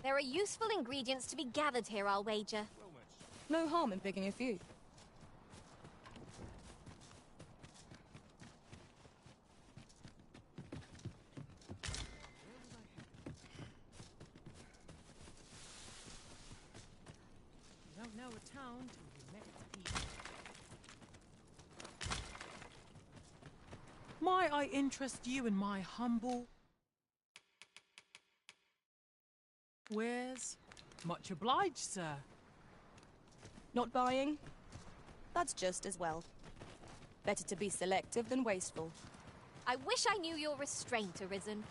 There are useful ingredients to be gathered here, I'll wager. No harm in picking a few. You don't know a town till you met its people. Might I interest you in my humble wares? Much obliged, sir. Not buying? That's just as well. Better to be selective than wasteful. I wish I knew your restraint, Arisen.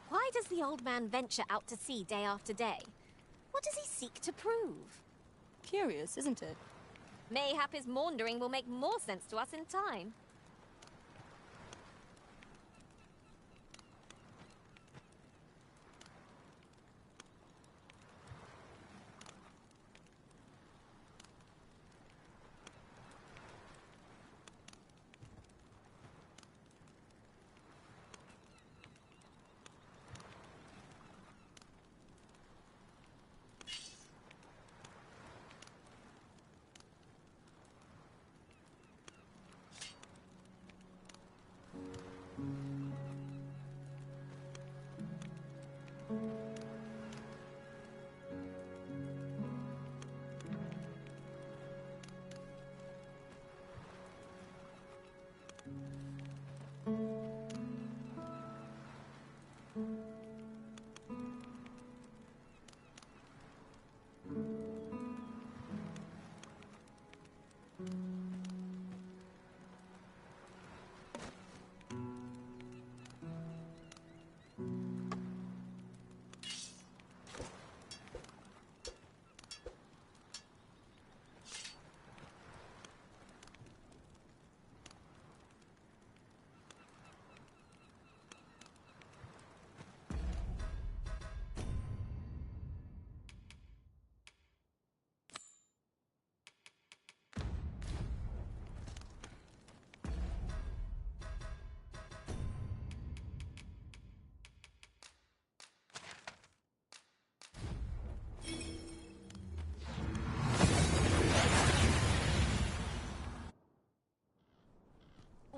Why does the old man venture out to sea day after day? What does he seek to prove? Curious, isn't it? Mayhap his maundering will make more sense to us in time.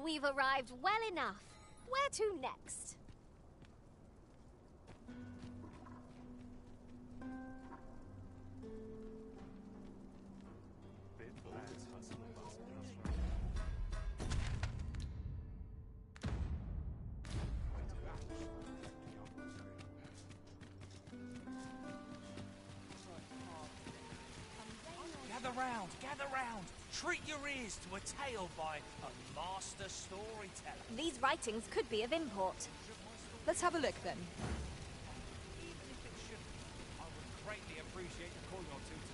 We've arrived well enough. Where to next? Gather round. Treat your ears to a tale by a master storyteller. These writings could be of import. Let's have a look then. Even if it shouldn't, I would greatly appreciate a coin or two to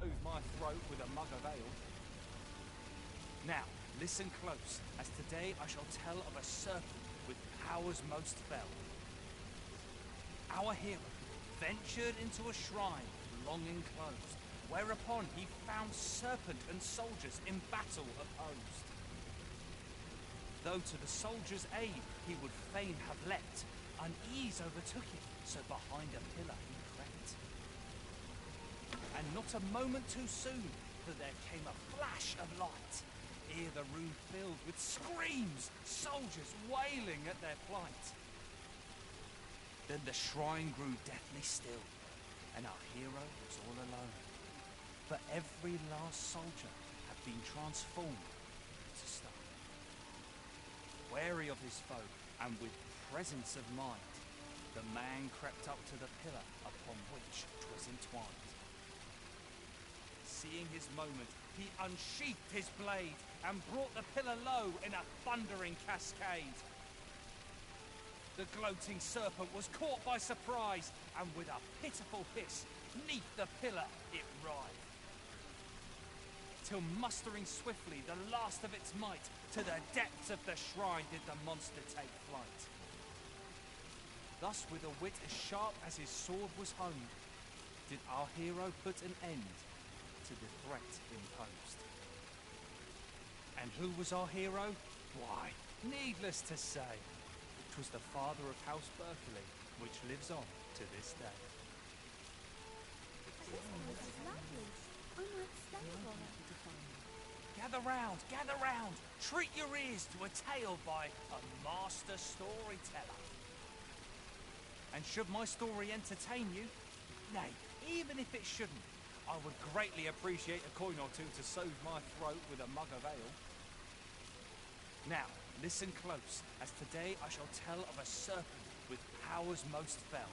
soothe my throat with a mug of ale. Now, listen close, as today I shall tell of a serpent with powers most fell. Our hero ventured into a shrine long enclosed, whereupon he found serpent and soldiers in battle opposed. Though to the soldiers' aid he would fain have leapt, unease overtook him, so behind a pillar he crept. And not a moment too soon, for there came a flash of light, ere the room filled with screams, soldiers wailing at their plight. Then the shrine grew deathly still, and our hero was all alone. For every last soldier been transformed to stone. Wary of his foe, and with presence of mind, the man crept up to the pillar upon which 'twas entwined. Seeing his moment, he unsheathed his blade and brought the pillar low in a thundering cascade. The gloating serpent was caught by surprise, and with a pitiful hiss, 'neath the pillar it writhed. Till mustering swiftly the last of its might, to the depths of the shrine did the monster take flight. Thus, with a wit as sharp as his sword was honed, did our hero put an end to the threat imposed. And who was our hero? Why, needless to say, 'twas the father of House Berkeley, which lives on to this day. This place is lovely. I might stay a while. Gather round, treat your ears to a tale by a master storyteller. And should my story entertain you, nay, even if it shouldn't, I would greatly appreciate a coin or two to soothe my throat with a mug of ale. Now, listen close, as today I shall tell of a serpent with powers most fell.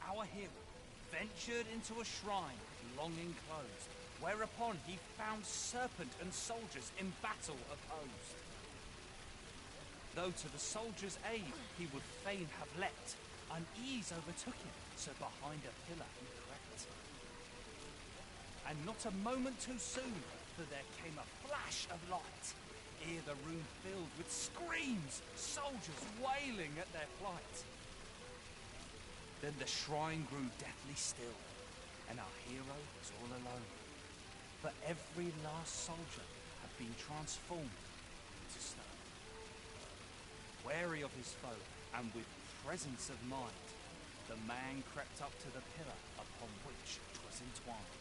Our hero ventured into a shrine long enclosed, whereupon he found serpent and soldiers in battle opposed. Though to the soldiers' aid he would fain have leapt, unease overtook him, so behind a pillar he crept. And not a moment too soon, for there came a flash of light, ere the room filled with screams, soldiers wailing at their plight. Then the shrine grew deathly still, and our hero was all alone, for every last soldier had been transformed into stone. Wary of his foe, and with presence of mind, the man crept up to the pillar upon which 'twas entwined.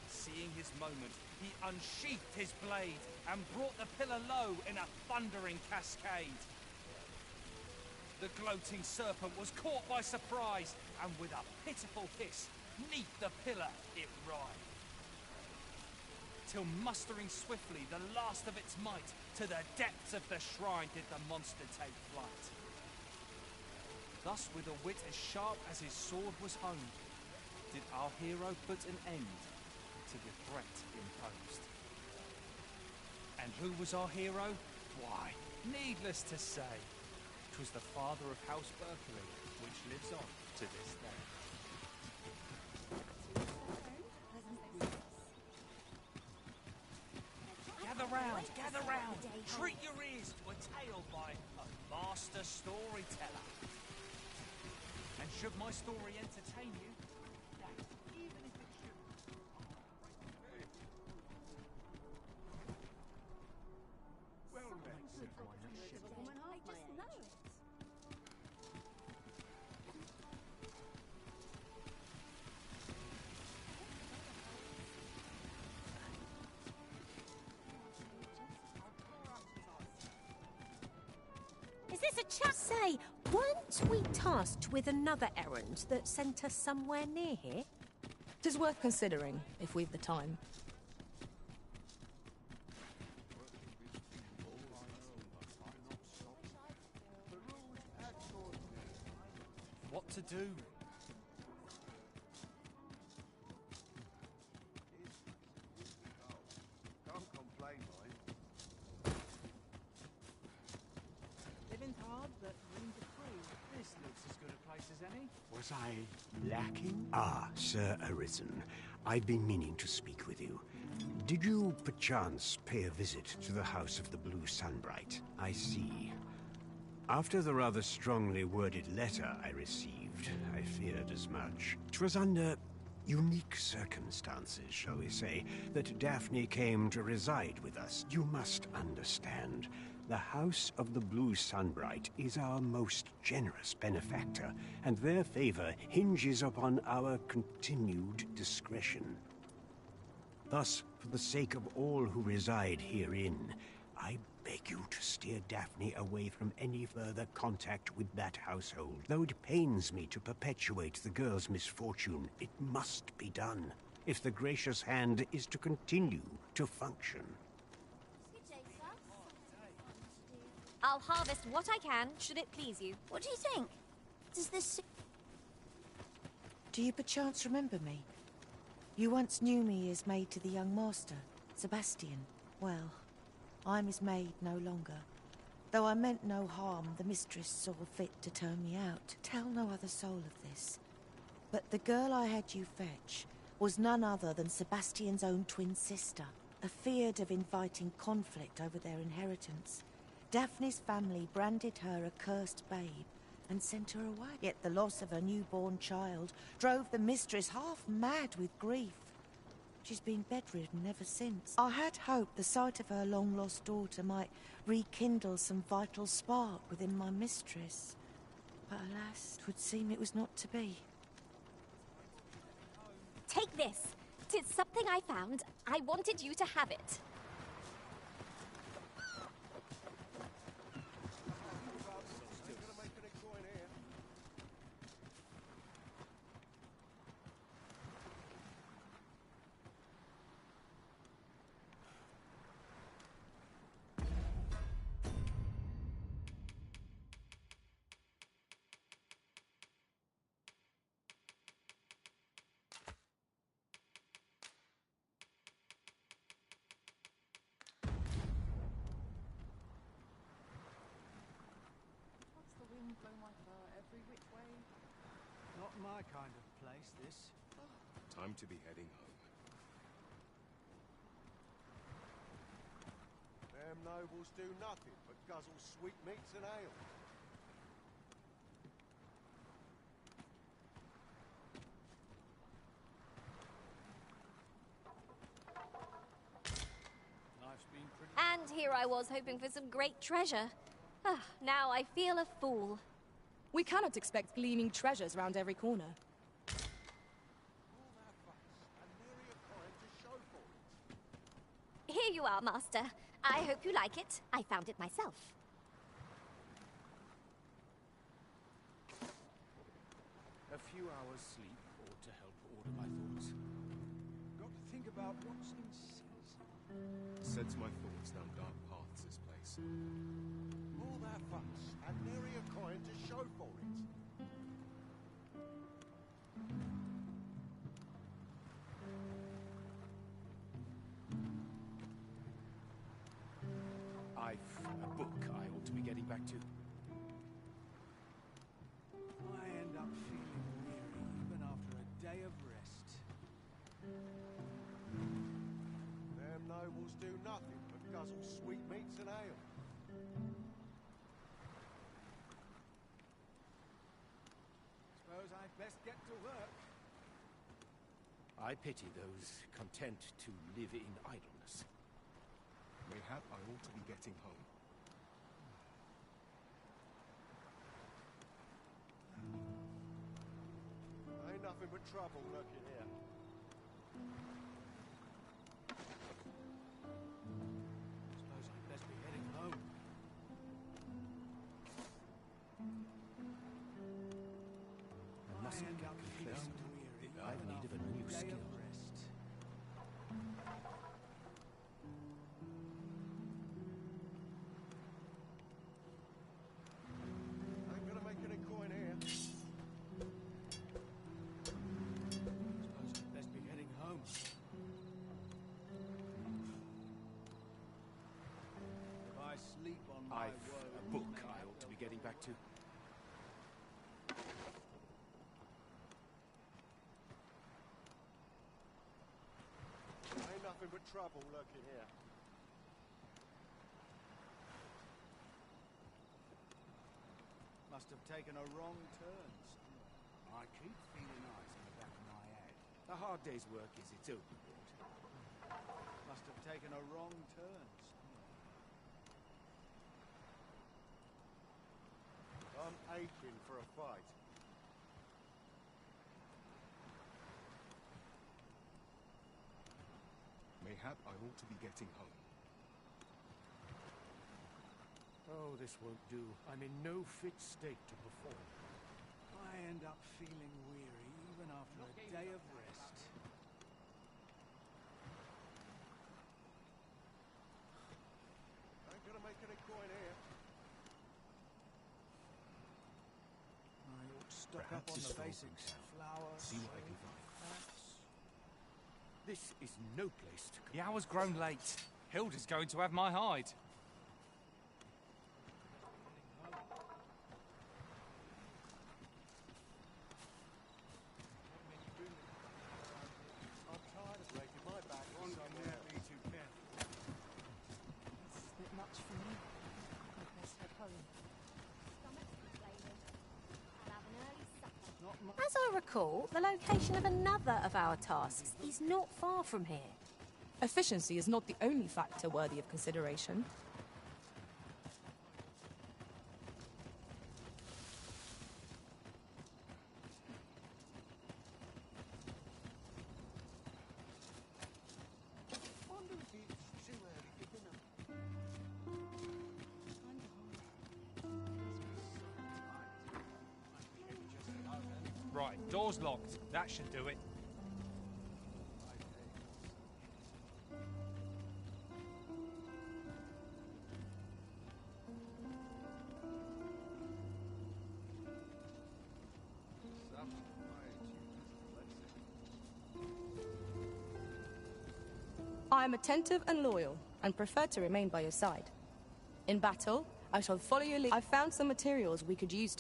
Seeing his moment, he unsheathed his blade and brought the pillar low in a thundering cascade. The gloating serpent was caught by surprise, and with a pitiful hiss, 'neath the pillar it writhed. Till mustering swiftly the last of its might, to the depths of the shrine did the monster take flight. Thus, with a wit as sharp as his sword was honed, did our hero put an end to the threat imposed. And who was our hero? Why, needless to say, 'twas the father of House Berkeley, which lives on to this day. Gather round, treat your ears to a tale by a master storyteller. And should my story entertain you, nay, even if it shouldn't, Well met, said one. I just know it. Is this a chat? Say, weren't we tasked with another errand that sent us somewhere near here? Tis worth considering, if we've the time. what to do? Can't complain, mind. Living's hard, but room to prove. This looks as good a place as any. Was I lacking? Ah, Sir Arisen. I've been meaning to speak with you. Did you, perchance, pay a visit to the House of the Blue Sunbright? I see. After the rather strongly worded letter I received, I feared as much. 'Twas under unique circumstances, shall we say, that Daphne came to reside with us. You must understand, the House of the Blue Sunbright is our most generous benefactor, and their favor hinges upon our continued discretion. Thus, for the sake of all who reside herein, I beg you to steer Daphne away from any further contact with that household. Though it pains me to perpetuate the girl's misfortune, it must be done. if the gracious hand is to continue to function. I'll harvest what I can, should it please you. What do you think? Does this... Do you perchance remember me? You once knew me as maid to the young master, Sebastian. Well, I'm his maid no longer. Though I meant no harm, the mistress saw fit to turn me out. Tell no other soul of this. But the girl I had you fetch was none other than Sebastian's own twin sister, afeard of inviting conflict over their inheritance. Daphne's family branded her a cursed babe and sent her away. Yet the loss of her newborn child drove the mistress half mad with grief. She's been bedridden ever since. I had hoped the sight of her long-lost daughter might rekindle some vital spark within my mistress. But alas, 'twould seem it was not to be. Take this. 'Tis something I found. I wanted you to have it. Not my kind of place, this. Time to be heading home. Them nobles do nothing but guzzle sweetmeats and ale. Life's been pretty... And here I was hoping for some great treasure. Ah, now I feel a fool. We cannot expect gleaming treasures round every corner. Here you are, Master. I hope you like it. I found it myself. A few hours sleep ought to help order my thoughts. Got to think about what's in season. Sets my thoughts down dark paths, this place. All that fuss, and nary a coin to show for it. I've a book I ought to be getting back to. I end up feeling weary even after a day of rest. Them nobles do nothing but guzzle sweetmeats and ale. Suppose I'd best get to work. I pity those content to live in idleness. Mayhap I ought to be getting home. Ain't nothing but trouble lurking here. Suppose I'd best be heading home. I mustn't get complacent. I've need of a new skill. Ain't gonna make any coin here. Suppose I'd best be heading home. If I sleep on my I've woe, a book I ought to be getting back to. Ain't nothing but trouble lurking here. must have taken a wrong turn somewhere. I keep feeling eyes in the back of my head. The hard day's work is its own reward. Must have taken a wrong turn somewhere. I'm aching for a fight. Mayhap I ought to be getting home. Oh, this won't do. I'm in no fit state to perform. I end up feeling weary even after a day of rest. Stock up on the basics. Flour, See what I can find. This is no place to The hour's grown late. Hilda's going to have my hide. I'm tired of breaking my back on somewhere. be too careful. It's a bit much for me. I'd best head home. Stomach's complaining. I'll have an early supper. Not much. As I recall, the location of another of our tasks is not far from here. Efficiency is not the only factor worthy of consideration. Wonder if it's too early for dinner. Right, door's locked. That should do it. I am attentive and loyal, and prefer to remain by your side. In battle, I shall follow your lead. I found some materials we could use.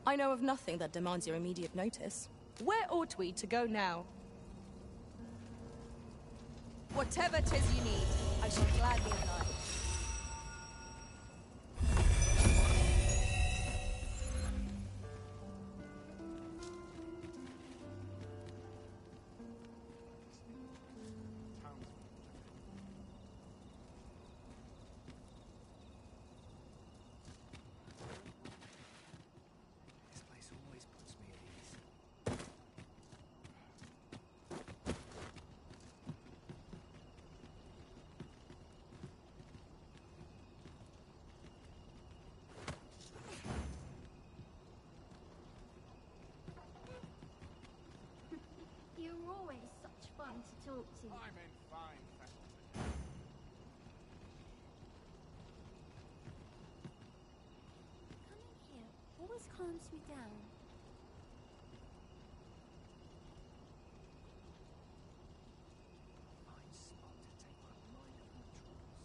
I know of nothing that demands your immediate notice. Where ought we to go now? Whatever 'tis you need, I shall gladly oblige. This place always puts me at ease. You're always such fun to talk to. I'm in fine faculty. Coming here always calms me down. Fine spot to take my mind off my troubles.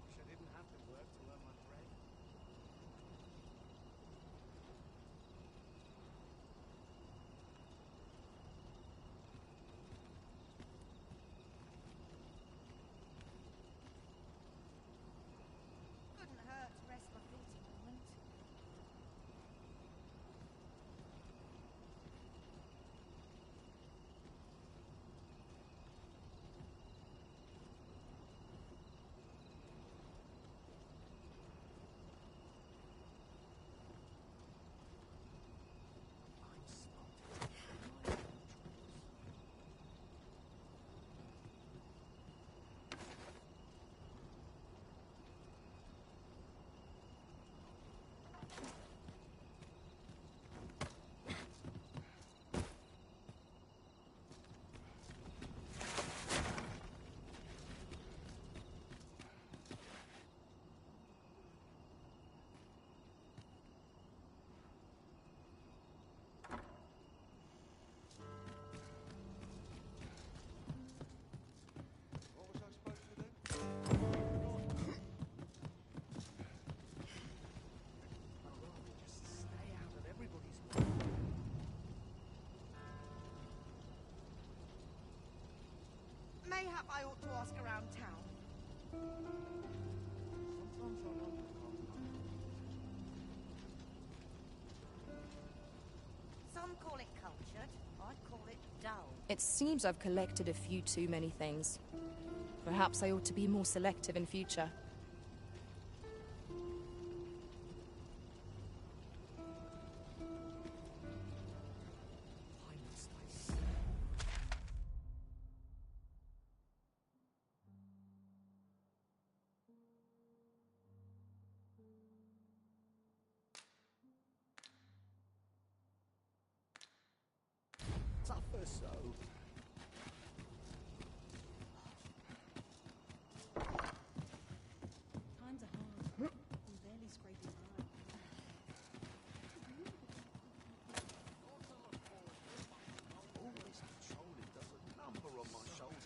Wish I didn't have to work to earn my bread. Couldn't hurt to rest my feet a moment. Fine spot to take my mind off my troubles. What was I supposed to do? I'd rather just stay out of everybody's way. Mayhap I ought to ask around town. Sometimes I wonder. Some call it cultured, I'd call it dull. It seems I've collected a few too many things. Perhaps I ought to be more selective in future. so. Times are hard. I'm barely scraping by. All this controlling does a number on my shoulders.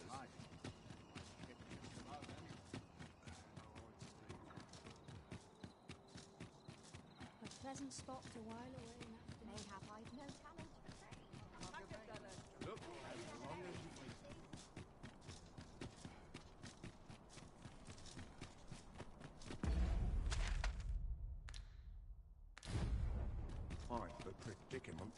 A pleasant spot to while away an afternoon. Mayhap I've no talent for trade. Look, as long as you please. I'm the predicament.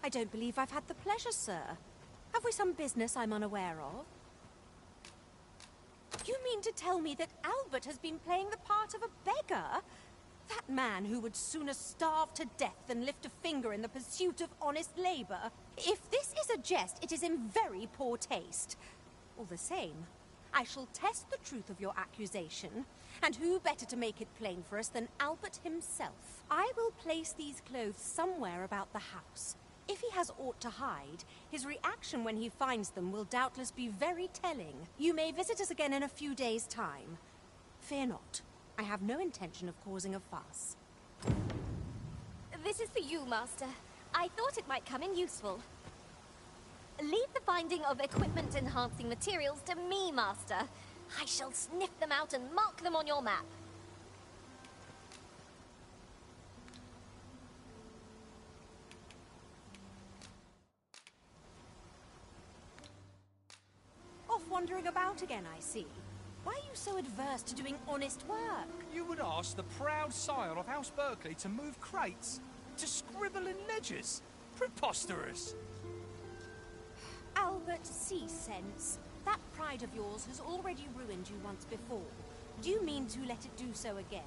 I don't believe I've had the pleasure, sir. Have we some business I'm unaware of? You mean to tell me that Albert has been playing the part of a beggar? That man who would sooner starve to death than lift a finger in the pursuit of honest labor? If this is a jest, it is in very poor taste. All the same, I shall test the truth of your accusation, and who better to make it plain for us than Albert himself? I will place these clothes somewhere about the house. If he has aught to hide, his reaction when he finds them will doubtless be very telling. You may visit us again in a few days' time. Fear not. I have no intention of causing a fuss. This is for you, Master. I thought it might come in useful. Leave the finding of equipment-enhancing materials to me, Master. I shall sniff them out and mark them on your map. Off wandering about again, I see. Why are you so adverse to doing honest work? You would ask the proud sire of House Berkeley to move crates? To scribble in ledgers? Preposterous! Albert, see sense. That pride of yours has already ruined you once before. Do you mean to let it do so again?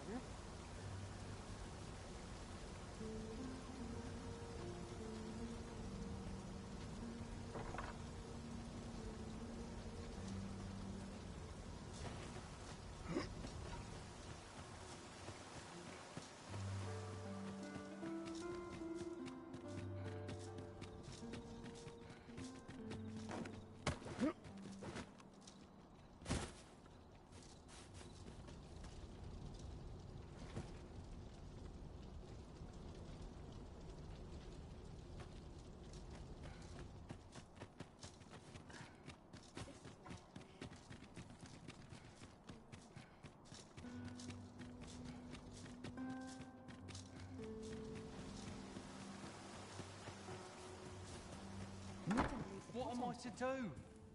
What am I to do?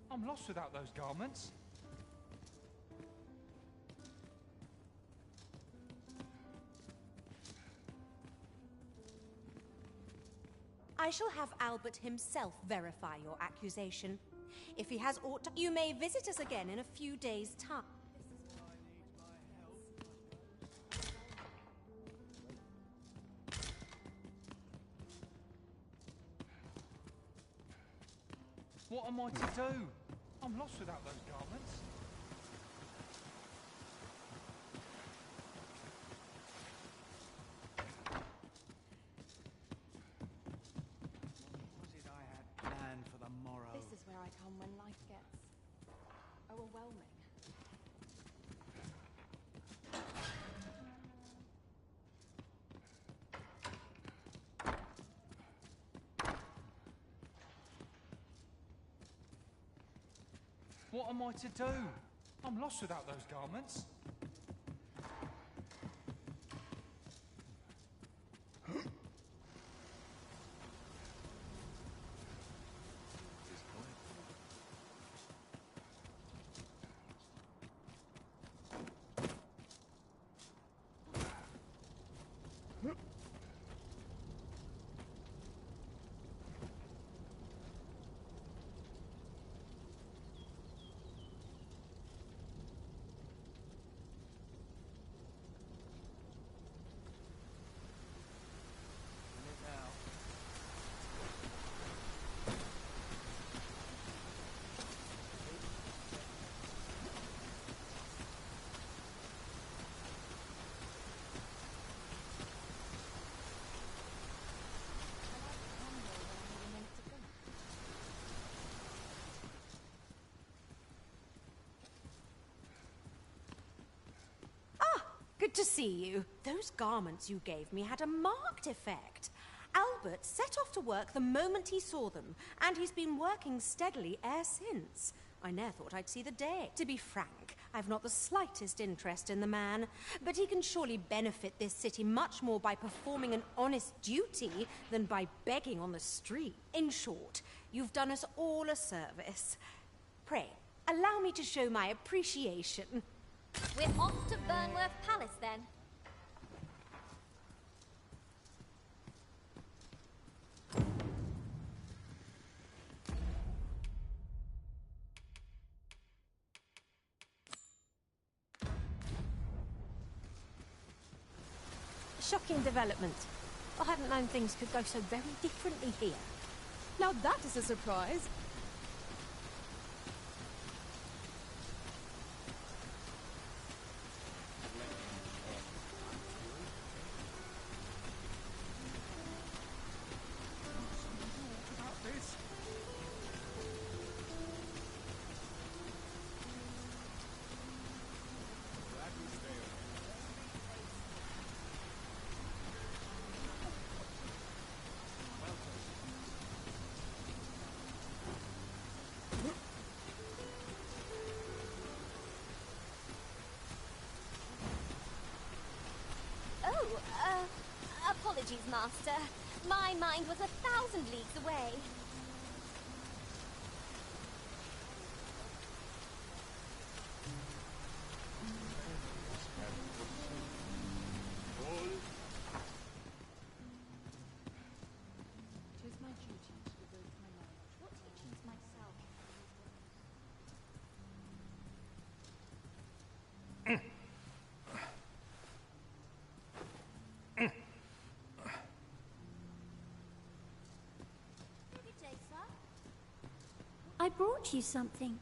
I'm lost without those garments. I shall have Albert himself verify your accusation. If he has aught to... You may visit us again in a few days' time. What am I to do? I'm lost without those garments. What did I had planned for the morrow? This is where I come when life gets overwhelming. What am I to do? I'm lost without those garments. Good to see you. Those garments you gave me had a marked effect. Albert set off to work the moment he saw them, and he's been working steadily e'er since. I ne'er thought I'd see the day. To be frank, I've not the slightest interest in the man, but he can surely benefit this city much more by performing an honest duty than by begging on the street. In short, you've done us all a service. Pray, allow me to show my appreciation. We're off to Burnworth Palace, then. Shocking development. I hadn't known things could go so very differently here. Now that is a surprise. Apologies, Master. My mind was 1,000 leagues away. It is my duty to devote my knowledge. What teachings myself? Good day, sir. I brought you something.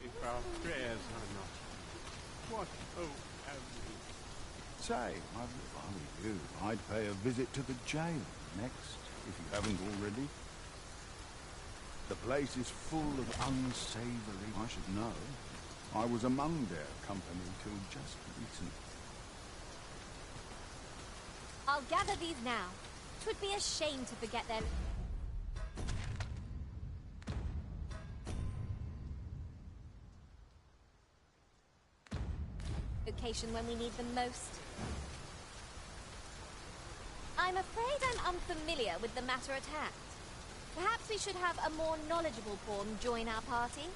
If our prayers are not. What, Say, if I were you, I'd pay a visit to the jail next, if you haven't already. The place is full of unsavoury. I should know. I was among their company till just recently. I'll gather these now. 'Twould be a shame to forget their... location when we need them most. I'm afraid I'm unfamiliar with the matter at hand. Perhaps we should have a more knowledgeable pawn join our party.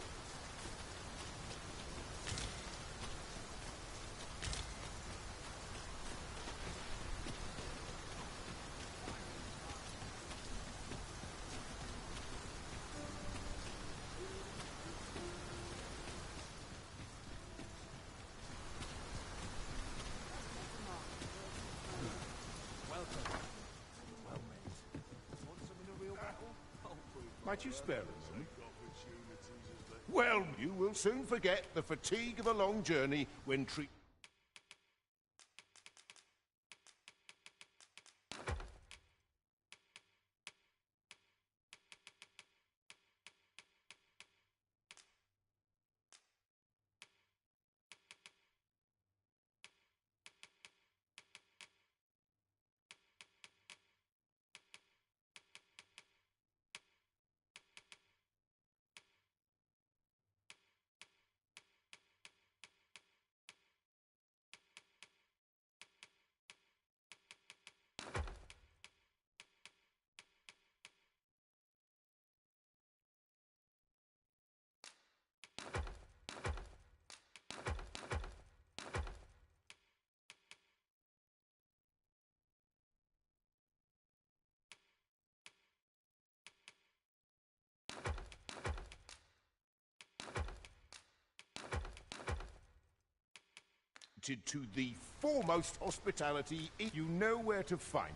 might you spare us some? Well, you will soon forget the fatigue of a long journey when treat... Treated to the foremost hospitality, you know where to find.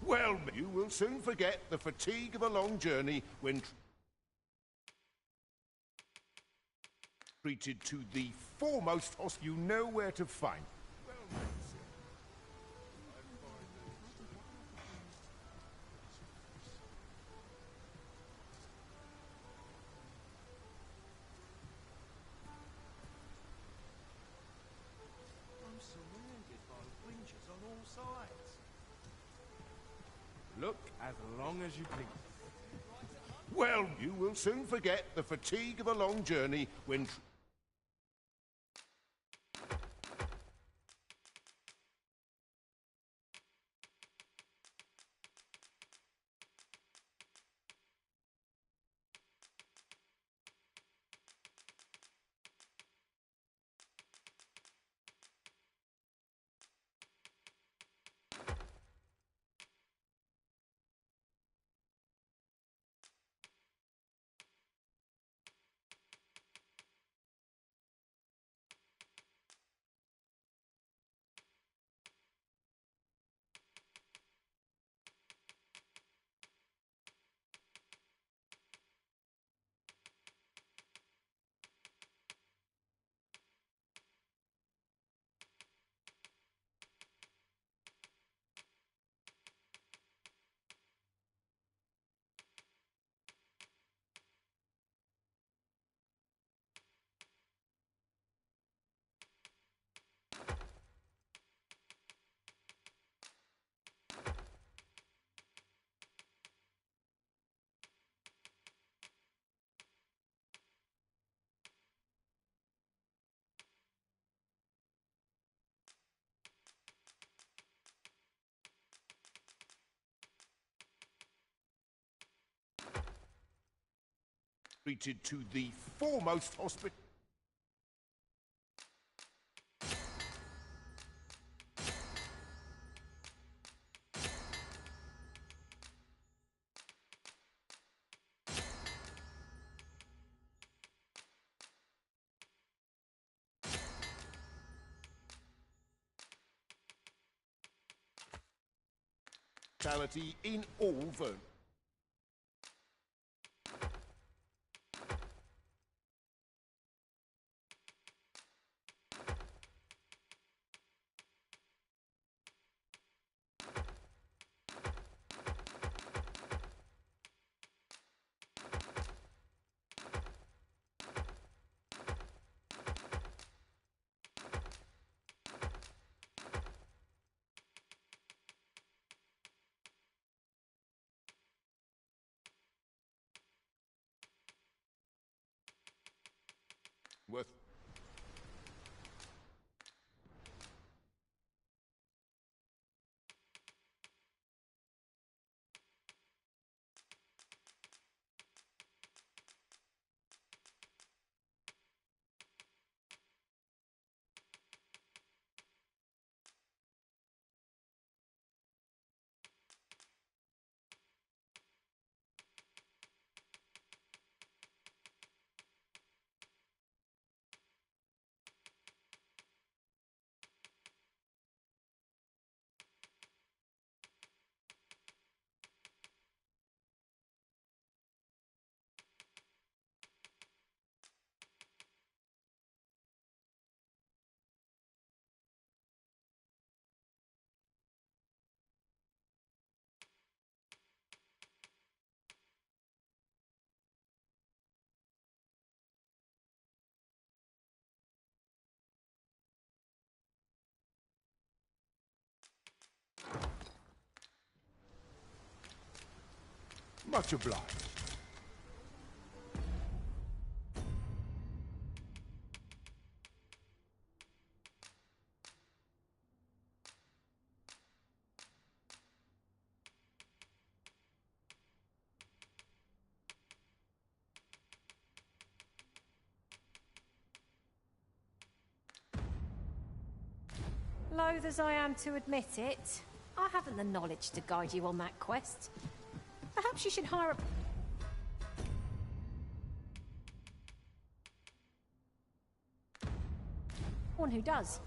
Well, you will soon forget the fatigue of a long journey when treated to the foremost you know where to find. I'm surrounded by winches on all sides. Look as long as you please. Well, you will soon forget the fatigue of a long journey when treated to the foremost hospitality in all Vern. Worth. Much obliged. Loath as I am to admit it, I haven't the knowledge to guide you on that quest. Perhaps you should hire a... one who does.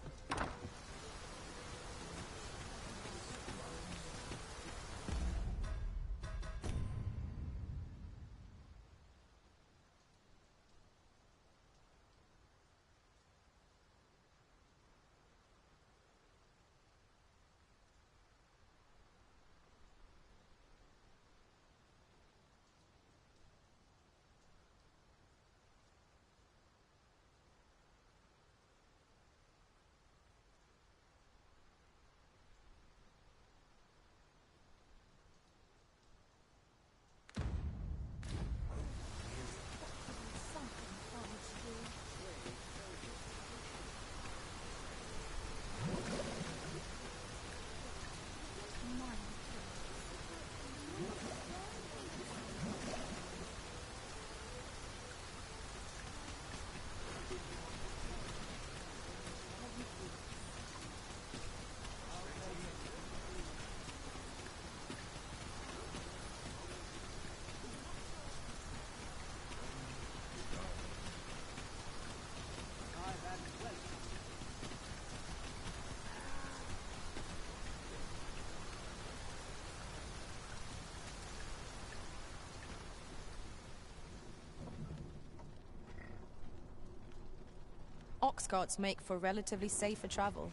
Ox carts make for relatively safer travel.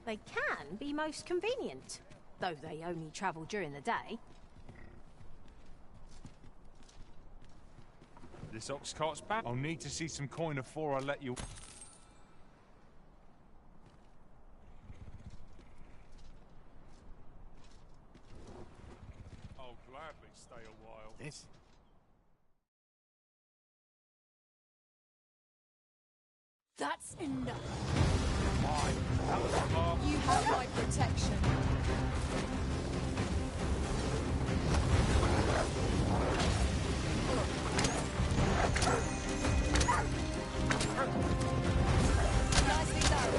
They can be most convenient, though they only travel during the day. This ox cart's back. I'll need to see some coin before I let you... I'll gladly stay a while. This? That's enough. Fine. That was a mark. You have my protection. Nicely done.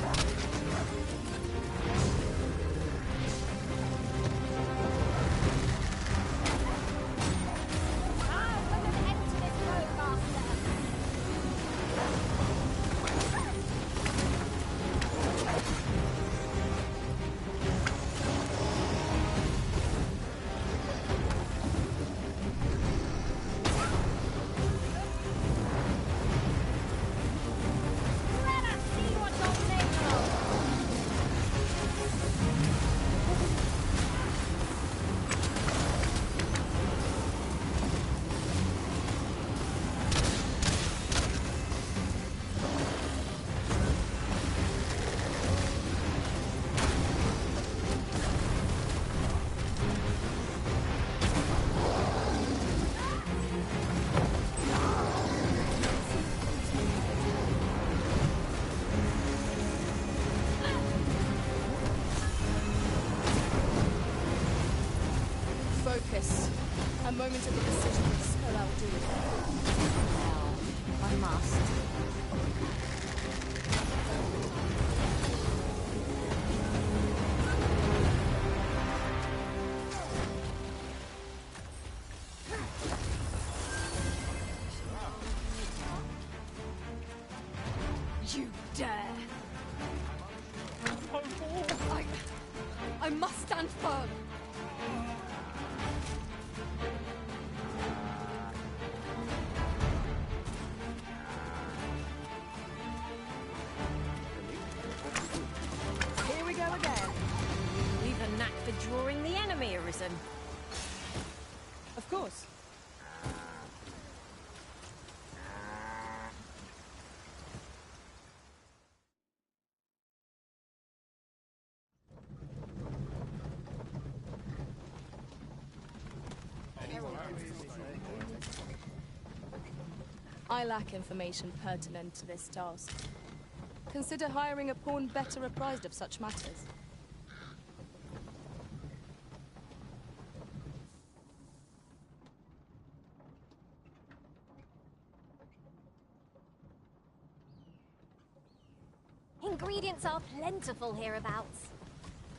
Focus. A moment of indecision will spell out doom. Well, I must. You dare! I must stand firm! Here we go again. We've a knack for drawing the enemy, Arisen. Of course. I lack information pertinent to this task. Consider hiring a pawn better apprised of such matters. Ingredients are plentiful hereabouts.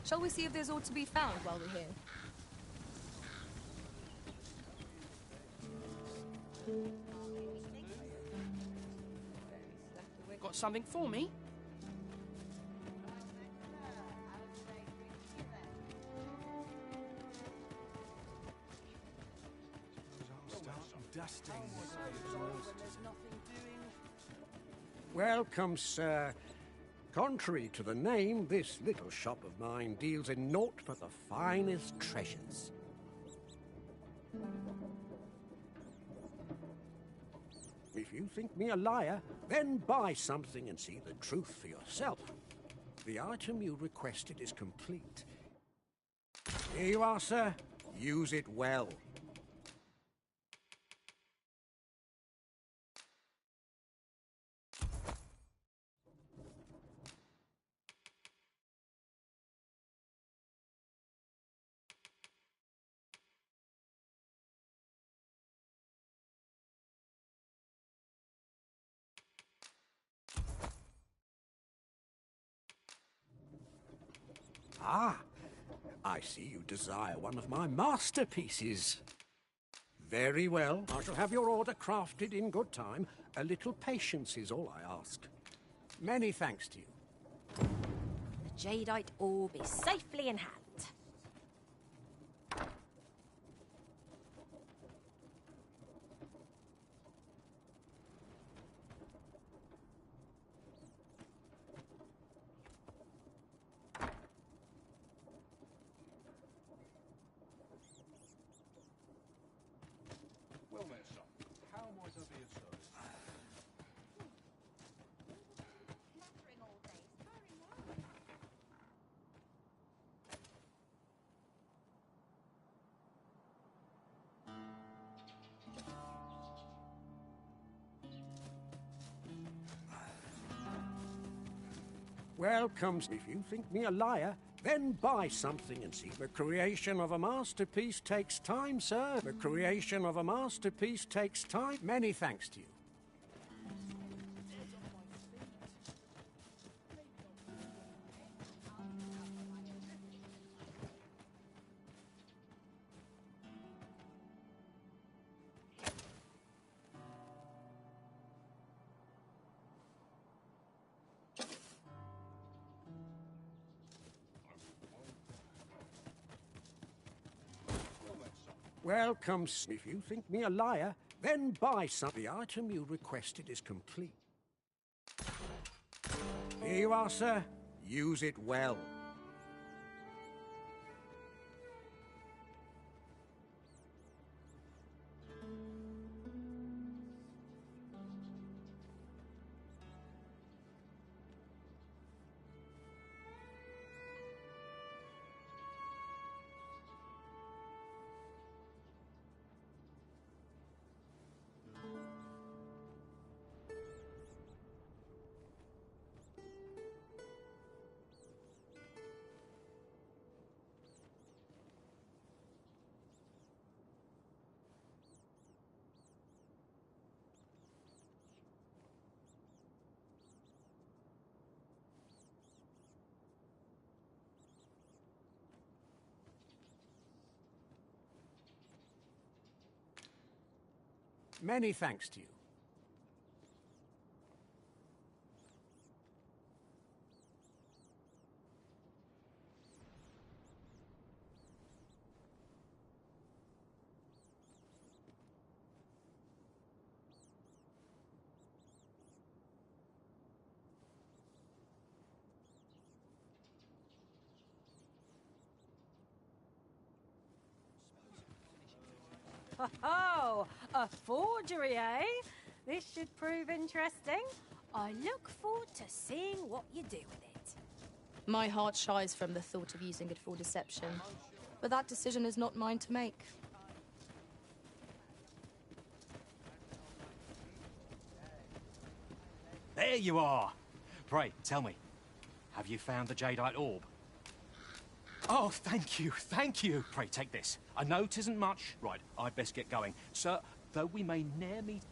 Shall we see if there's aught to be found while we're here? Got something for me? Welcome, sir. Contrary to the name, this little shop of mine deals in naught but the finest treasures. If you think me a liar, then buy something and see the truth for yourself. The item you requested is complete. Here you are, sir. Use it well. Ah, I see you desire one of my masterpieces. Very well, I shall have your order crafted in good time. A little patience is all I ask. Many thanks to you. The jadeite orb is safely in hand. Well, there, son. How might I be of service? Welcome. If you think me a liar, then buy something and see. The creation of a masterpiece takes time, sir. The creation of a masterpiece takes time. Many thanks to you. Welcome. If you think me a liar, then buy some. The item you requested is complete. Here you are, sir. Use it well. Many thanks to you. Oh, a forgery, eh? This should prove interesting. I look forward to seeing what you do with it. My heart shies from the thought of using it for deception, but that decision is not mine to make. There you are! Pray, tell me, have you found the jadeite orb? Oh, thank you, thank you! Pray, take this. I know 'tisn't much. Right, I'd best get going. Sir, though we may ne'er meet...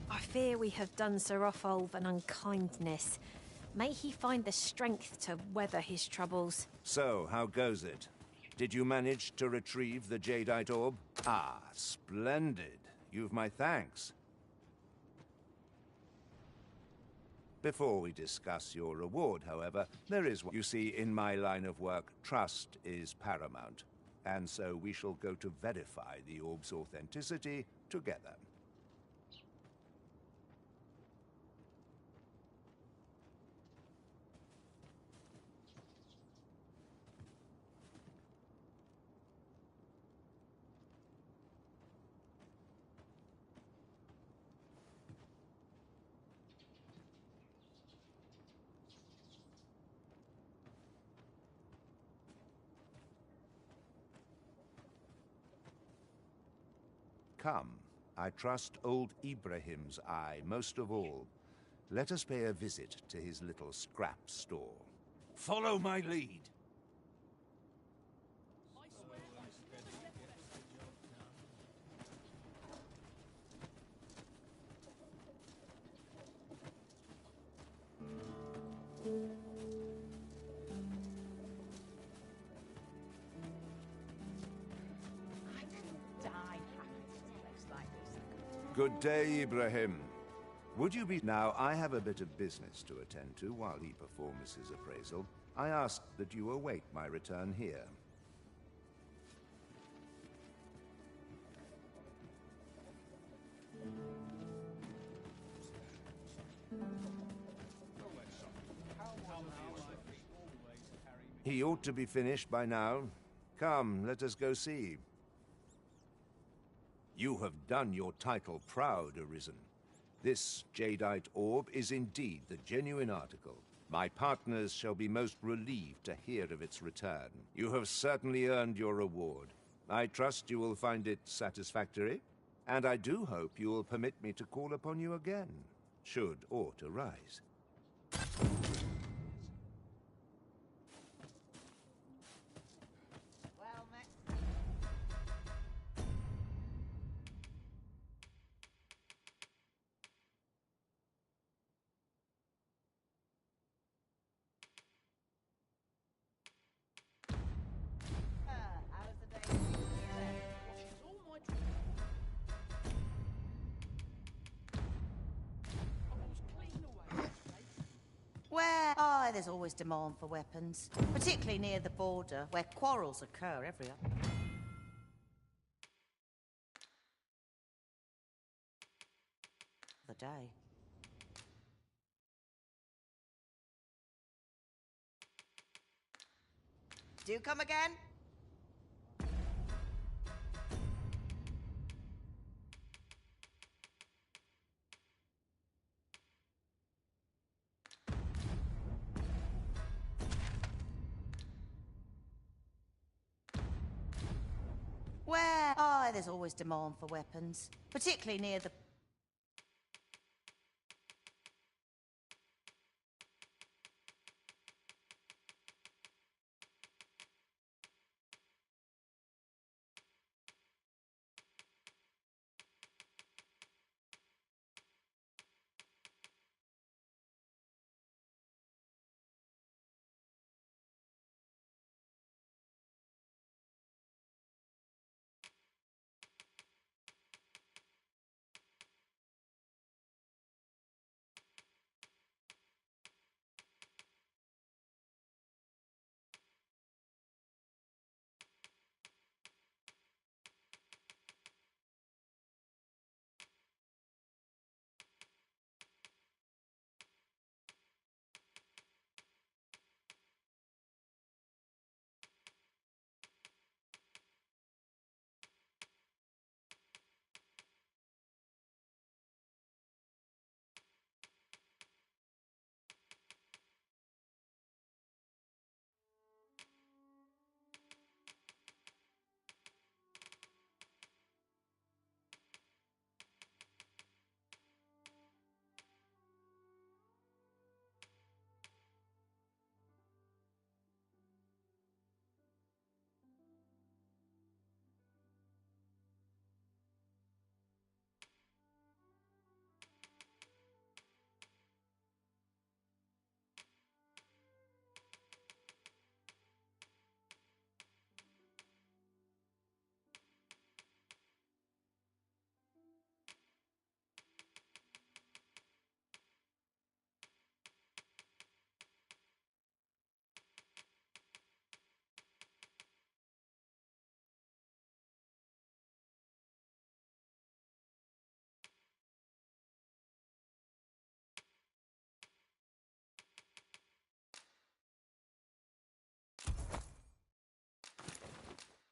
I fear we have done Sir Rolf an unkindness. May he find the strength to weather his troubles. So, how goes it? Did you manage to retrieve the Jadeite orb? Ah, splendid. You've my thanks. Before we discuss your reward, however, there is one. You see, in my line of work, trust is paramount. And so we shall go to verify the orb's authenticity together. Come, I trust old Ibrahim's eye most of all. Let us pay a visit to his little scrap store. Follow my lead. Good day, Ibrahim. Would you be... Now, I have a bit of business to attend to while he performs his appraisal. I ask that you await my return here. He ought to be finished by now. Come, let us go see. You have done your title proud, Arisen. This Jadeite orb is indeed the genuine article. My partners shall be most relieved to hear of its return. You have certainly earned your reward. I trust you will find it satisfactory, and I do hope you will permit me to call upon you again, should aught arise. Where? There's always demand for weapons, particularly near the border, where quarrels occur every other day. Do you come again? Where? There's always demand for weapons, particularly near the...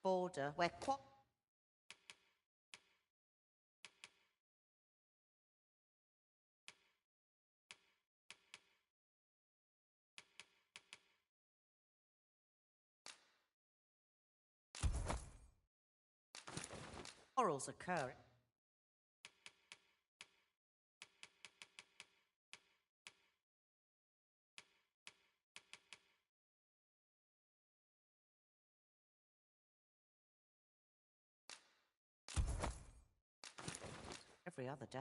border where quarrels occur. Every other day.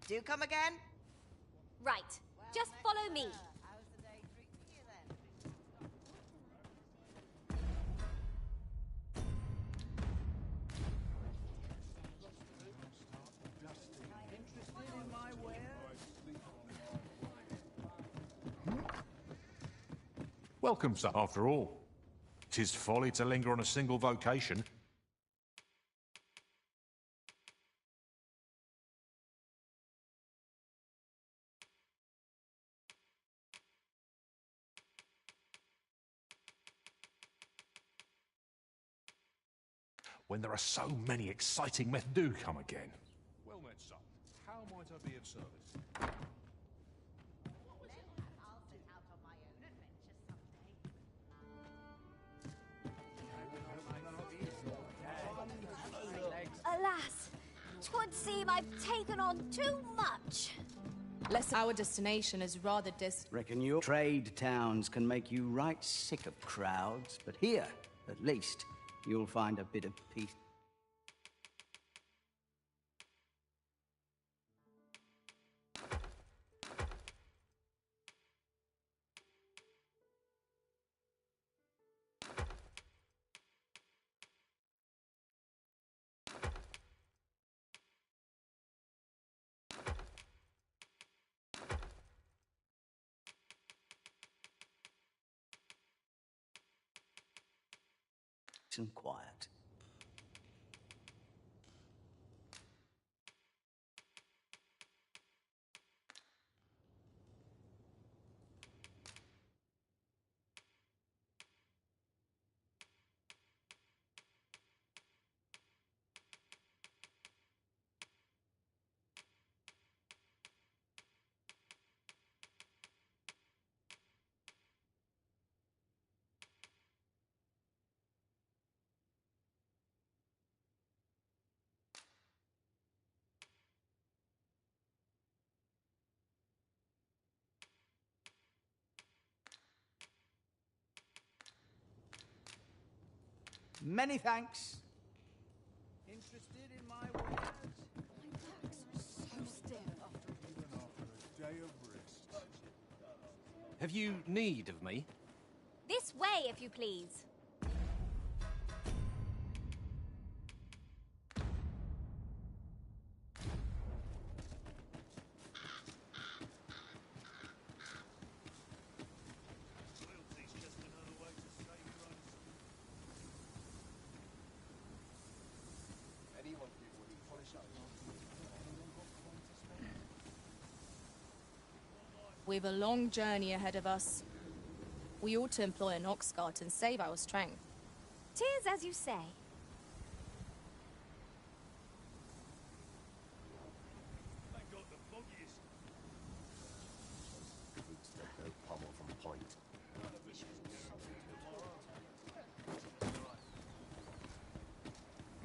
Do you come again? Right. Just follow me. How's the day treating you then? Welcome, sir. After all, 'tis folly to linger on a single vocation. When there are so many exciting methods. Do come again. Well met, son. How might I be of service? I'll set out on my own adventure someday. Alas, 'twould seem I've taken on too much. Our destination is rather Reckon your trade towns can make you right sick of crowds, but here, at least, you'll find a bit of peace. And quiet. Many thanks. Interested in my wares? So stiff. Have you need of me? This way, if you please. We've a long journey ahead of us. We ought to employ an ox cart and save our strength. 'Tis as you say.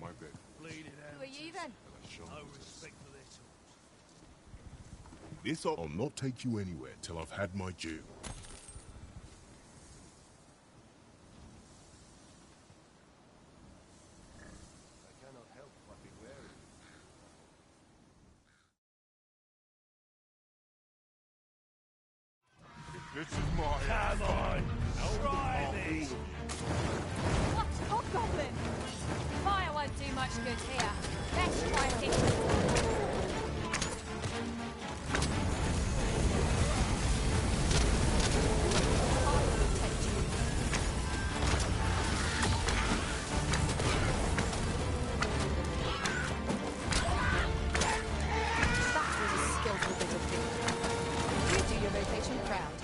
My bed. Who are you then? This I'll not take you anywhere till I've had my due. I cannot help but be wary. This is my... Come on! Try me! What? Hobgoblin! is here. Let's find it. That was a skillful bit of thinking. You do your vocation proud.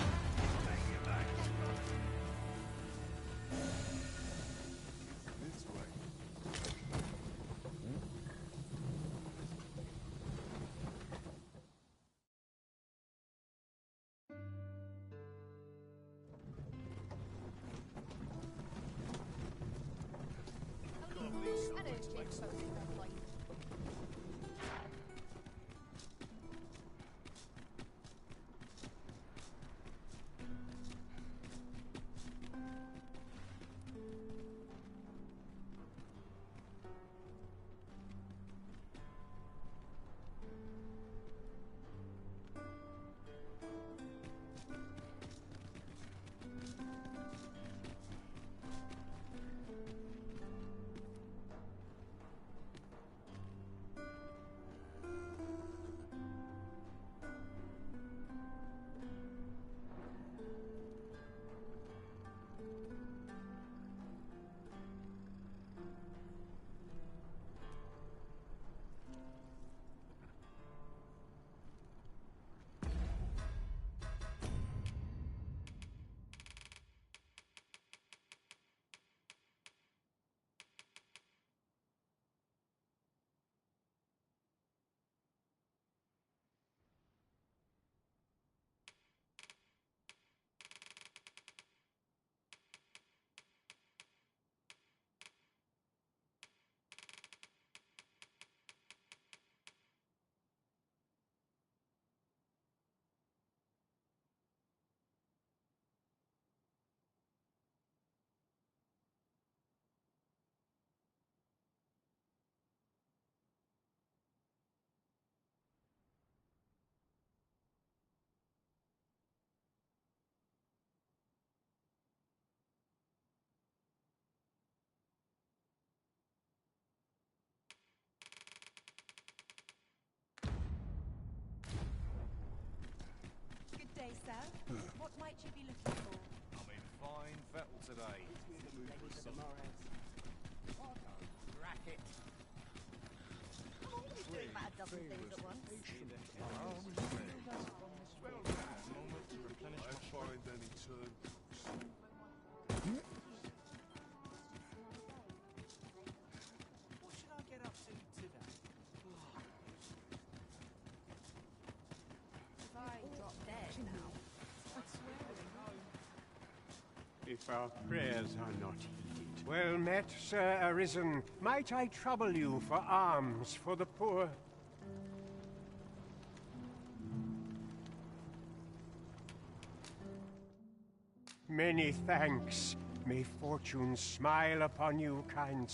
Good day, sir. What might you be looking for? I'm in fine fettle today. Racket. I'm always doing about a dozen things at once. What should I get up to today? If I drop dead now, I swear If our prayers are not heeded. Well met, Sir Arisen. Might I trouble you for alms for the poor? Many thanks. May fortune smile upon you, kind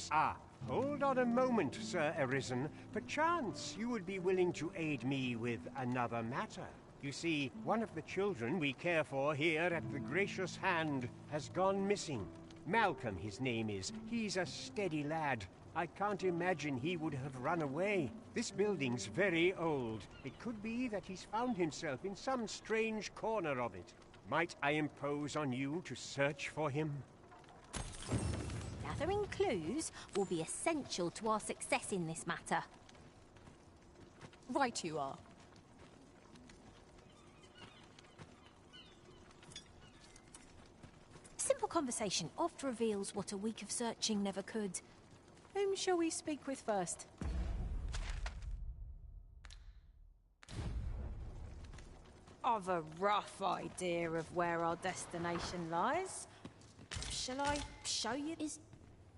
hold on a moment, Sir Arisen. Perchance you would be willing to aid me with another matter. You see, one of the children we care for here at the Gracious Hand has gone missing. Malcolm, his name is. He's a steady lad. I can't imagine he would have run away. This building's very old. It could be that he's found himself in some strange corner of it. Might I impose on you to search for him? Gathering clues will be essential to our success in this matter. Right you are. simple conversation oft reveals what a week of searching never could. Whom shall we speak with first? I've a rough idea of where our destination lies. Shall I show you?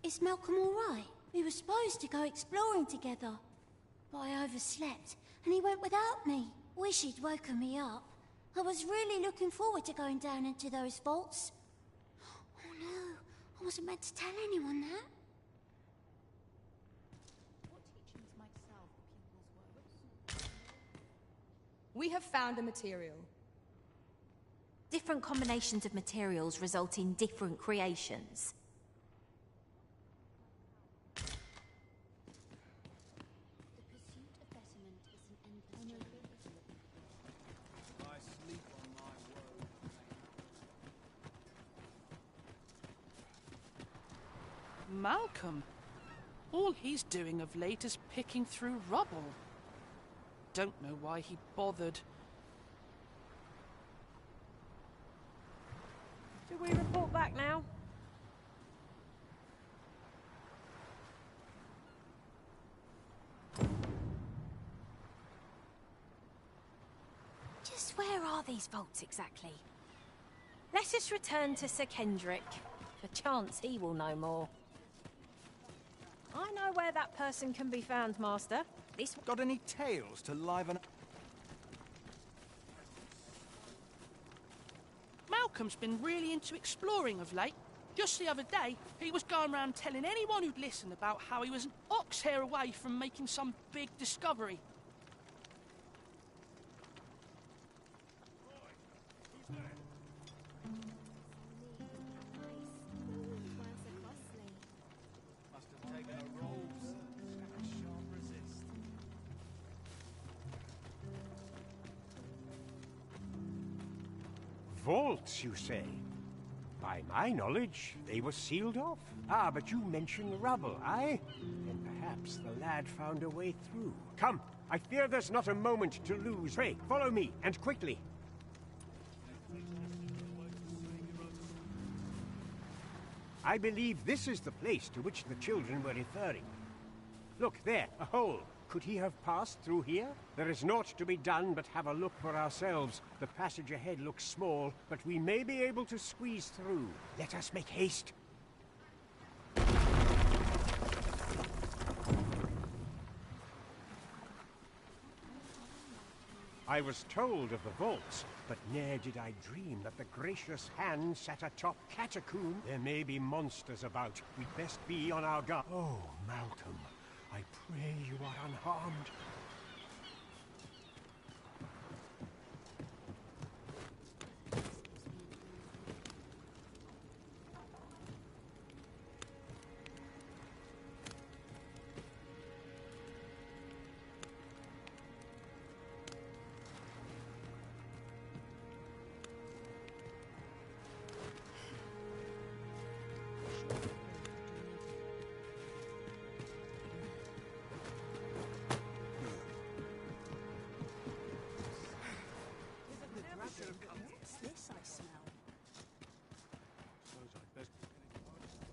Is Malcolm all right? We were supposed to go exploring together, but I overslept, and he went without me. Wish he'd woken me up. I was really looking forward to going down into those vaults. Oh no, I wasn't meant to tell anyone that. What teachings might salve the pupil's woes? We have found a material. Different combinations of materials result in different creations. Malcolm. All he's doing of late is picking through rubble. Don't know why he bothered. Do we report back now? Just where are these vaults exactly? Let us return to Sir Kendrick. Perchance he will know more. I know where that person can be found, Master. This... Got any tales to liven up? Malcolm's been really into exploring of late. Just the other day, he was going around telling anyone who'd listen about how he was an ox hair away from making some big discovery. Vaults, you say? By my knowledge, they were sealed off. Ah, but you mentioned rubble, aye? Then perhaps the lad found a way through. Come, I fear there's not a moment to lose. Pray, follow me, and quickly. I believe this is the place to which the children were referring. Look, there, a hole. Could he have passed through here? There is naught to be done but have a look for ourselves. The passage ahead looks small, but we may be able to squeeze through. Let us make haste. I was told of the vaults, but ne'er did I dream that the gracious hand sat atop catacomb. There may be monsters about. We'd best be on our guard. Oh, Malcolm, I pray you are unharmed.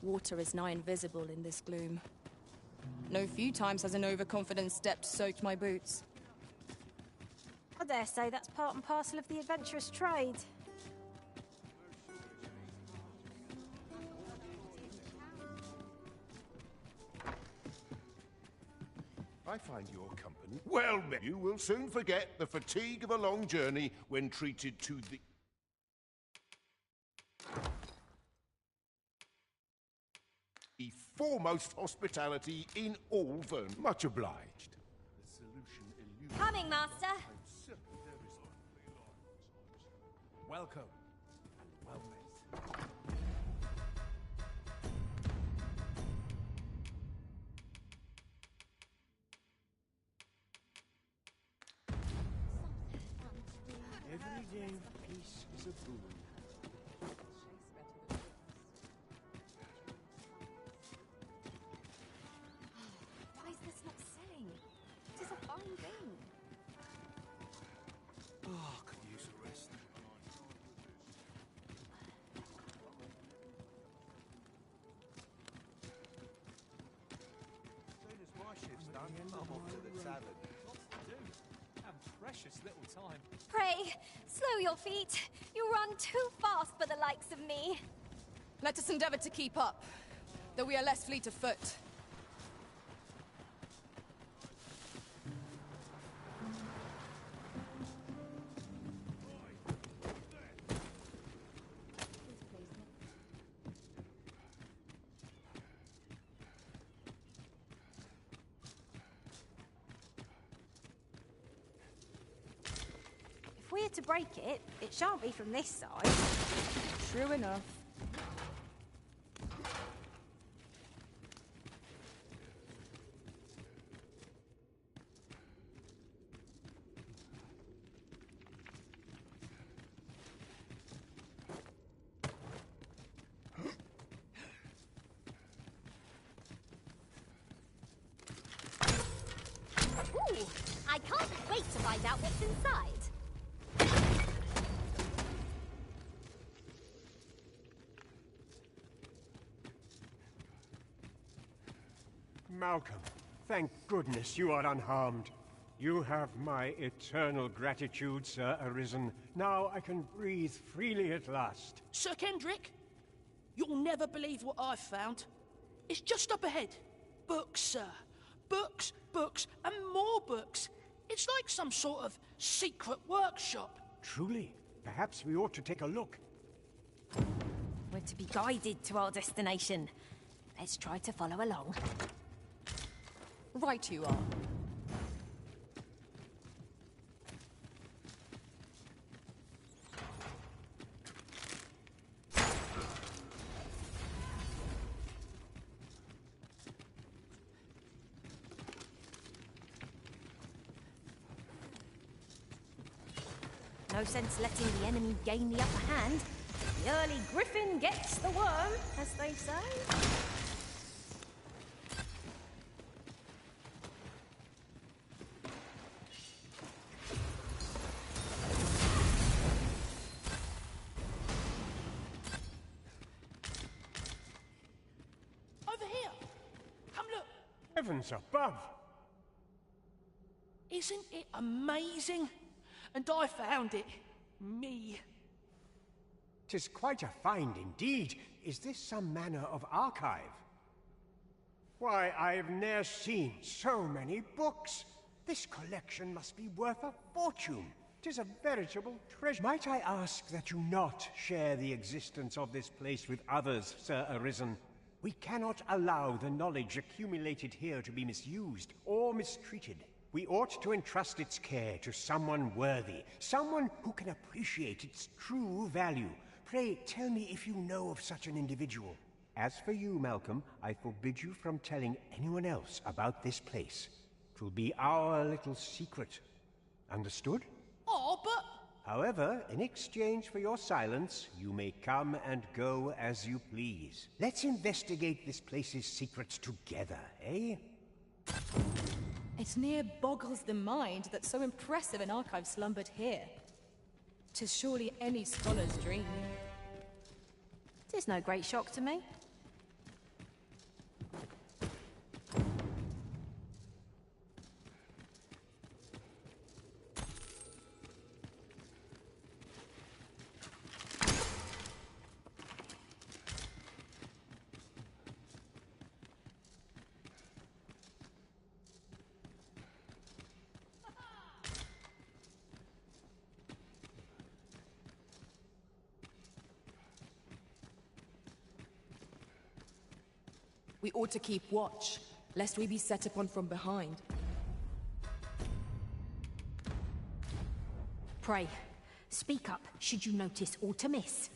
Water is nigh invisible in this gloom. No few times has an overconfident step soaked my boots. I dare say that's part and parcel of the adventurous trade. I find your company well met. You will soon forget the fatigue of a long journey when treated to the foremost hospitality in all Vern. Much obliged. The solution eludes. Coming, Master. I'm certain there is one. Welcome, and well met. Every day of peace is a boon. Why is this not selling? It is a fine thing. Oh, could use a rest. As soon as my shift's done, I'm off to the tavern. Lots to do. And precious little time. Pray, slow your feet. You run too fast for the likes of me. Let us endeavor to keep up, though we are less fleet of foot. If we're to break it, it shan't be from this side. True enough. Ooh, I can't wait to find out what's inside. Malcolm, thank goodness you are unharmed. You have my eternal gratitude, Sir Arisen. Now I can breathe freely at last. Sir Kendrick, you'll never believe what I've found. It's just up ahead. Books, sir. Books, books, and more books. It's like some sort of secret workshop. Truly? Perhaps we ought to take a look. We're to be guided to our destination. Let's try to follow along. Right you are. No sense letting the enemy gain the upper hand. The early griffin gets the worm, as they say. Over here. Come look. Heavens above! Isn't it amazing? And I found it. Me. 'Tis quite a find indeed. Is this some manner of archive? Why, I've ne'er seen so many books. This collection must be worth a fortune. 'Tis a veritable treasure. Might I ask that you not share the existence of this place with others, Sir Arisen? We cannot allow the knowledge accumulated here to be misused or mistreated. We ought to entrust its care to someone worthy, someone who can appreciate its true value. Pray, tell me if you know of such an individual. As for you, Malcolm, I forbid you from telling anyone else about this place. 'Twill be our little secret. Understood? Oh, but... However, in exchange for your silence, you may come and go as you please. Let's investigate this place's secrets together, eh? It near boggles the mind that so impressive an archive slumbered here. 'Tis surely any scholar's dream. 'Tis no great shock to me. We ought to keep watch, lest we be set upon from behind. Pray, speak up should you notice aught amiss.